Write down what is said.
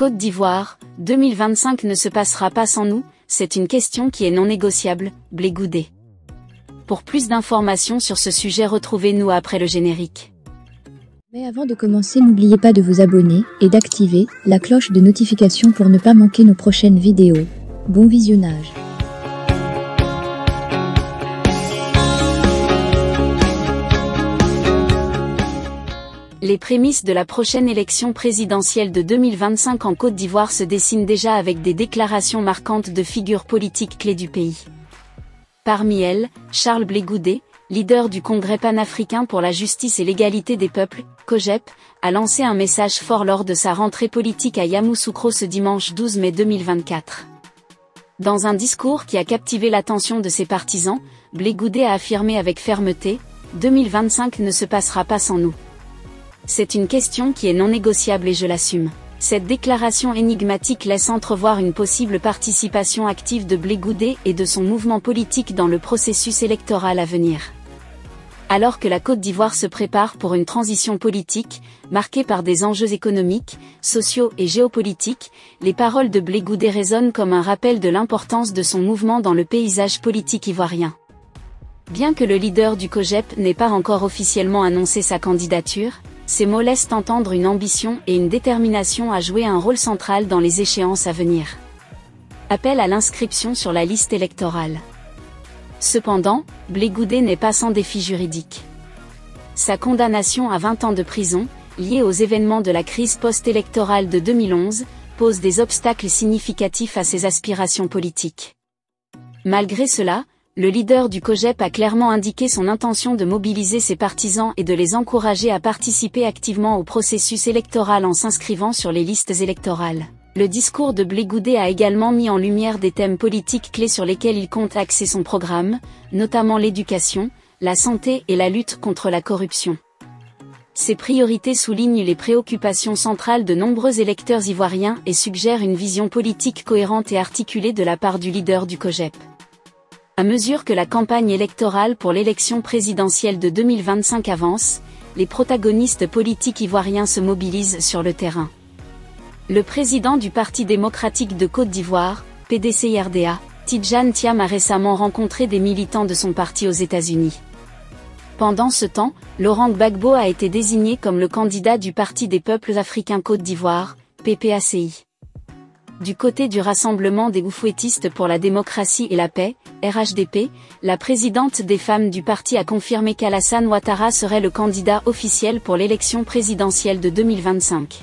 Côte d'Ivoire, 2025 ne se passera pas sans nous, c'est une question qui est non négociable, Blé Goudé. Pour plus d'informations sur ce sujet, retrouvez-nous après le générique. Mais avant de commencer, n'oubliez pas de vous abonner et d'activer la cloche de notification pour ne pas manquer nos prochaines vidéos. Bon visionnage. Les prémices de la prochaine élection présidentielle de 2025 en Côte d'Ivoire se dessinent déjà avec des déclarations marquantes de figures politiques clés du pays. Parmi elles, Charles Blé Goudé, leader du Congrès panafricain pour la justice et l'égalité des peuples, COJEP, a lancé un message fort lors de sa rentrée politique à Yamoussoukro ce dimanche 12 mai 2024. Dans un discours qui a captivé l'attention de ses partisans, Blé Goudé a affirmé avec fermeté « 2025 ne se passera pas sans nous. C'est une question qui est non négociable et je l'assume ». Cette déclaration énigmatique laisse entrevoir une possible participation active de Blé Goudé et de son mouvement politique dans le processus électoral à venir. Alors que la Côte d'Ivoire se prépare pour une transition politique, marquée par des enjeux économiques, sociaux et géopolitiques, les paroles de Blé Goudé résonnent comme un rappel de l'importance de son mouvement dans le paysage politique ivoirien. Bien que le leader du COJEP n'ait pas encore officiellement annoncé sa candidature, ces mots laissent entendre une ambition et une détermination à jouer un rôle central dans les échéances à venir. Appel à l'inscription sur la liste électorale. Cependant, Blé Goudé n'est pas sans défi juridique. Sa condamnation à 20 ans de prison, liée aux événements de la crise post-électorale de 2011, pose des obstacles significatifs à ses aspirations politiques. Malgré cela, le leader du COJEP a clairement indiqué son intention de mobiliser ses partisans et de les encourager à participer activement au processus électoral en s'inscrivant sur les listes électorales. Le discours de Blé Goudé a également mis en lumière des thèmes politiques clés sur lesquels il compte axer son programme, notamment l'éducation, la santé et la lutte contre la corruption. Ces priorités soulignent les préoccupations centrales de nombreux électeurs ivoiriens et suggèrent une vision politique cohérente et articulée de la part du leader du COJEP. À mesure que la campagne électorale pour l'élection présidentielle de 2025 avance, les protagonistes politiques ivoiriens se mobilisent sur le terrain. Le président du Parti démocratique de Côte d'Ivoire, PDC-RDA, Tidjane Thiam a récemment rencontré des militants de son parti aux États-Unis. Pendant ce temps, Laurent Gbagbo a été désigné comme le candidat du Parti des peuples africains Côte d'Ivoire, PPACI. Du côté du Rassemblement des Oufouettistes pour la démocratie et la paix, RHDP, la présidente des femmes du parti a confirmé qu'Alassane Ouattara serait le candidat officiel pour l'élection présidentielle de 2025.